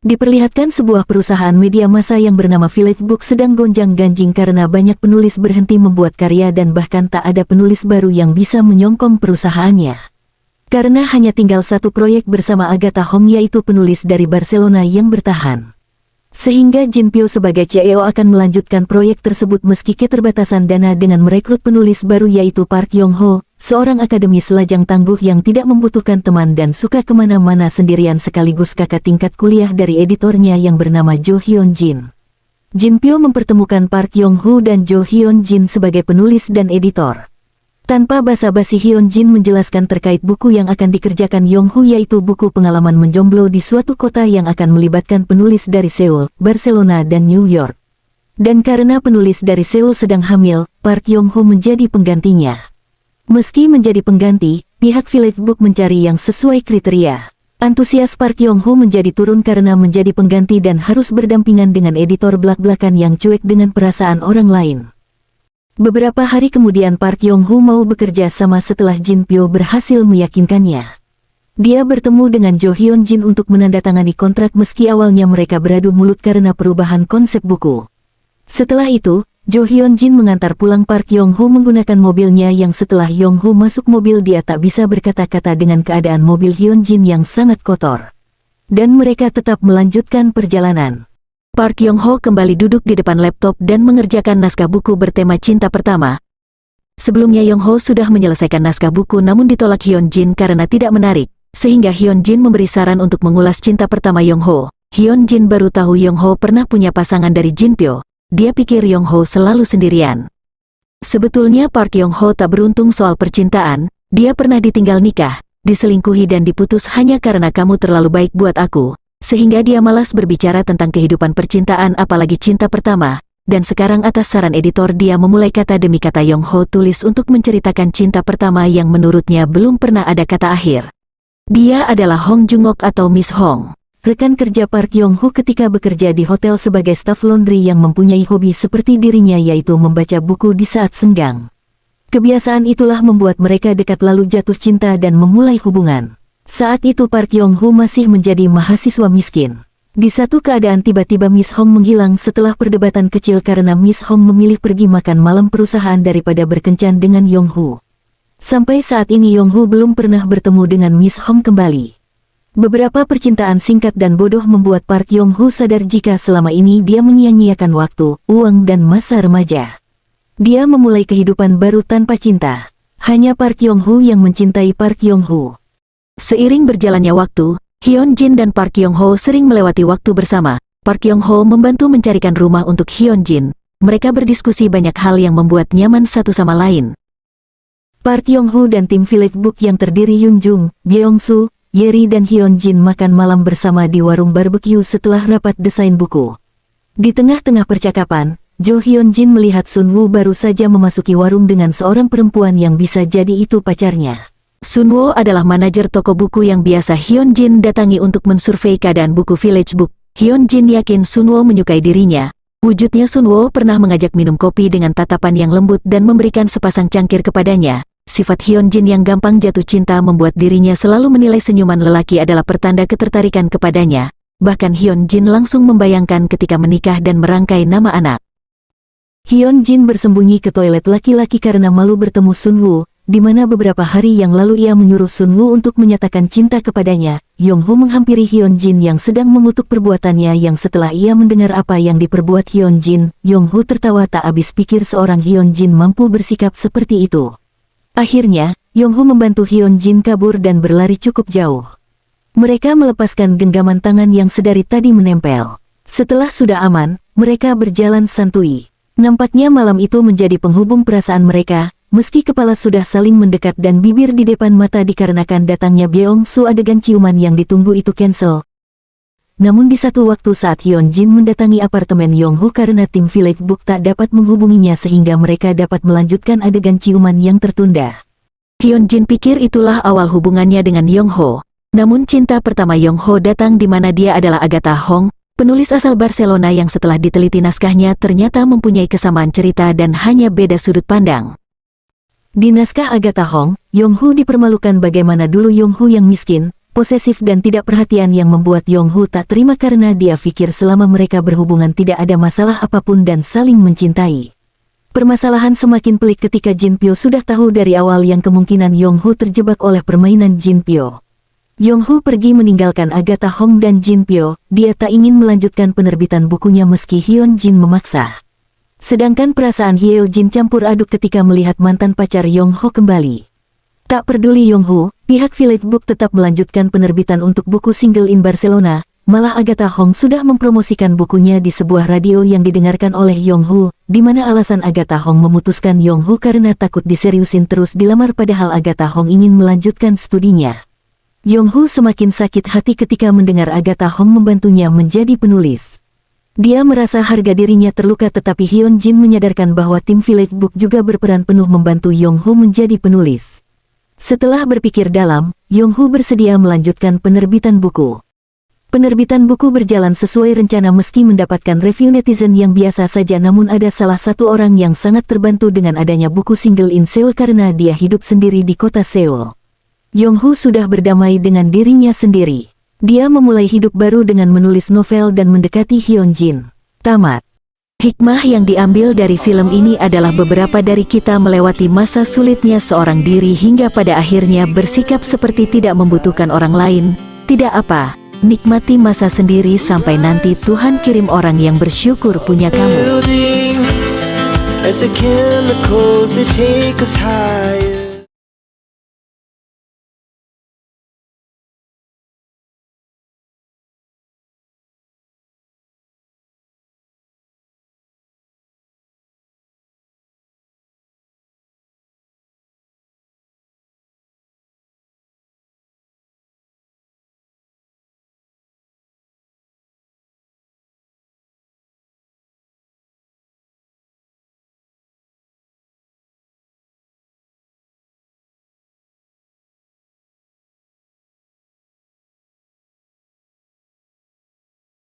Diperlihatkan sebuah perusahaan media massa yang bernama Village Book sedang gonjang-ganjing karena banyak penulis berhenti membuat karya dan bahkan tak ada penulis baru yang bisa menyongkong perusahaannya. Karena hanya tinggal satu proyek bersama Agatha Hong, yaitu penulis dari Barcelona yang bertahan. Sehingga Jin Pyo sebagai CEO akan melanjutkan proyek tersebut meski keterbatasan dana dengan merekrut penulis baru yaitu Park Yong Ho, seorang akademis lajang tangguh yang tidak membutuhkan teman dan suka kemana-mana sendirian sekaligus kakak tingkat kuliah dari editornya yang bernama Jo Hyun Jin. Jin Pyo mempertemukan Park Yong Ho dan Jo Hyun Jin sebagai penulis dan editor. Tanpa basa-basi, Hyun Jin menjelaskan terkait buku yang akan dikerjakan Yong Ho, yaitu buku pengalaman menjomblo di suatu kota yang akan melibatkan penulis dari Seoul, Barcelona, dan New York. Dan karena penulis dari Seoul sedang hamil, Park Yong Ho menjadi penggantinya. Meski menjadi pengganti, pihak Village Book mencari yang sesuai kriteria. Antusias Park Yong Ho menjadi turun karena menjadi pengganti dan harus berdampingan dengan editor blak-blakan yang cuek dengan perasaan orang lain. Beberapa hari kemudian Park Yong Ho mau bekerja sama setelah Jin Pyo berhasil meyakinkannya. Dia bertemu dengan Jo Hyun Jin untuk menandatangani kontrak meski awalnya mereka beradu mulut karena perubahan konsep buku. Setelah itu, Jo Hyun Jin mengantar pulang Park Yong Ho menggunakan mobilnya yang setelah Yong Ho masuk mobil dia tak bisa berkata-kata dengan keadaan mobil Hyun Jin yang sangat kotor. Dan mereka tetap melanjutkan perjalanan. Park Yong Ho kembali duduk di depan laptop dan mengerjakan naskah buku bertema cinta pertama. Sebelumnya Yong Ho sudah menyelesaikan naskah buku namun ditolak Hyun Jin karena tidak menarik, sehingga Hyun Jin memberi saran untuk mengulas cinta pertama Yong Ho. Hyun Jin baru tahu Yong Ho pernah punya pasangan dari Jin Pyo. Dia pikir Yong Ho selalu sendirian. Sebetulnya Park Yong Ho tak beruntung soal percintaan, dia pernah ditinggal nikah, diselingkuhi dan diputus hanya karena kamu terlalu baik buat aku. Sehingga dia malas berbicara tentang kehidupan percintaan apalagi cinta pertama, dan sekarang atas saran editor dia memulai kata demi kata Yong Ho tulis untuk menceritakan cinta pertama yang menurutnya belum pernah ada kata akhir. Dia adalah Hong Jung-ok atau Miss Hong, rekan kerja Park Yong Ho ketika bekerja di hotel sebagai staf laundry yang mempunyai hobi seperti dirinya yaitu membaca buku di saat senggang. Kebiasaan itulah membuat mereka dekat lalu jatuh cinta dan memulai hubungan. Saat itu Park Yong Ho masih menjadi mahasiswa miskin. Di satu keadaan tiba-tiba Miss Hong menghilang setelah perdebatan kecil karena Miss Hong memilih pergi makan malam perusahaan daripada berkencan dengan Yong Ho. Sampai saat ini Yong Ho belum pernah bertemu dengan Miss Hong kembali. Beberapa percintaan singkat dan bodoh membuat Park Yong Ho sadar jika selama ini dia menyia-nyiakan waktu, uang dan masa remaja. Dia memulai kehidupan baru tanpa cinta. Hanya Park Yong Ho yang mencintai Park Yong Ho. Seiring berjalannya waktu, Hyun Jin dan Park Yong Ho sering melewati waktu bersama. Park Yong Ho membantu mencarikan rumah untuk Hyun Jin. Mereka berdiskusi banyak hal yang membuat nyaman satu sama lain. Park Yong Ho dan tim Village Book yang terdiri Yoon Jung, Jeong Soo, Yeri dan Hyun Jin makan malam bersama di warung barbecue setelah rapat desain buku. Di tengah-tengah percakapan, Jo Hyun Jin melihat Sun Woo baru saja memasuki warung dengan seorang perempuan yang bisa jadi itu pacarnya. Sun Woo adalah manajer toko buku yang biasa Hyun Jin datangi untuk mensurvei keadaan buku Village Book. Hyun Jin yakin Sun Woo menyukai dirinya. Wujudnya Sun Woo pernah mengajak minum kopi dengan tatapan yang lembut dan memberikan sepasang cangkir kepadanya. Sifat Hyun Jin yang gampang jatuh cinta membuat dirinya selalu menilai senyuman lelaki adalah pertanda ketertarikan kepadanya. Bahkan Hyun Jin langsung membayangkan ketika menikah dan merangkai nama anak. Hyun Jin bersembunyi ke toilet laki-laki karena malu bertemu Sun Woo. Di mana beberapa hari yang lalu ia menyuruh Sun Woo untuk menyatakan cinta kepadanya. Yong Ho menghampiri Hyun Jin yang sedang mengutuk perbuatannya yang setelah ia mendengar apa yang diperbuat Hyun Jin, Yong Ho tertawa tak habis pikir seorang Hyun Jin mampu bersikap seperti itu. Akhirnya, Yong Ho membantu Hyun Jin kabur dan berlari cukup jauh. Mereka melepaskan genggaman tangan yang sedari tadi menempel. Setelah sudah aman, mereka berjalan santuy. Nampaknya malam itu menjadi penghubung perasaan mereka. Meski kepala sudah saling mendekat dan bibir di depan mata dikarenakan datangnya Jeong Soo, adegan ciuman yang ditunggu itu cancel. Namun di satu waktu saat Hyun Jin mendatangi apartemen Yong Ho karena tim Village Book tak dapat menghubunginya sehingga mereka dapat melanjutkan adegan ciuman yang tertunda. Hyun Jin pikir itulah awal hubungannya dengan Yong Ho. Namun cinta pertama Yong Ho datang di mana dia adalah Agatha Hong, penulis asal Barcelona yang setelah diteliti naskahnya ternyata mempunyai kesamaan cerita dan hanya beda sudut pandang. Di naskah Agatha Hong, Yong Ho dipermalukan bagaimana dulu Yong Ho yang miskin, posesif dan tidak perhatian yang membuat Yonghoo tak terima karena dia pikir selama mereka berhubungan tidak ada masalah apapun dan saling mencintai. Permasalahan semakin pelik ketika Jinpyo sudah tahu dari awal yang kemungkinan Yonghoo terjebak oleh permainan Jinpyo. Yonghoo pergi meninggalkan Agatha Hong dan Jinpyo, dia tak ingin melanjutkan penerbitan bukunya meski Hyun Jin memaksa. Sedangkan perasaan Hyo Jin campur aduk ketika melihat mantan pacar Yonghoo kembali. Tak peduli Yonghoo, pihak Village Book tetap melanjutkan penerbitan untuk buku Single in Barcelona, malah Agatha Hong sudah mempromosikan bukunya di sebuah radio yang didengarkan oleh Yonghoo, di mana alasan Agatha Hong memutuskan Yonghoo karena takut diseriusin terus dilamar padahal Agatha Hong ingin melanjutkan studinya. Yonghoo semakin sakit hati ketika mendengar Agatha Hong membantunya menjadi penulis. Dia merasa harga dirinya terluka tetapi Hyun Jin menyadarkan bahwa tim Village Book juga berperan penuh membantu Yonghoo menjadi penulis. Setelah berpikir dalam, Yonghoo bersedia melanjutkan penerbitan buku. Penerbitan buku berjalan sesuai rencana meski mendapatkan review netizen yang biasa saja namun ada salah satu orang yang sangat terbantu dengan adanya buku Single in Seoul karena dia hidup sendiri di kota Seoul. Yonghoo sudah berdamai dengan dirinya sendiri. Dia memulai hidup baru dengan menulis novel dan mendekati Hyun Jin. Tamat. Hikmah yang diambil dari film ini adalah beberapa dari kita melewati masa sulitnya seorang diri hingga pada akhirnya bersikap seperti tidak membutuhkan orang lain. Tidak apa, nikmati masa sendiri sampai nanti Tuhan kirim orang yang bersyukur punya kamu. As the chemicals, they take us higher.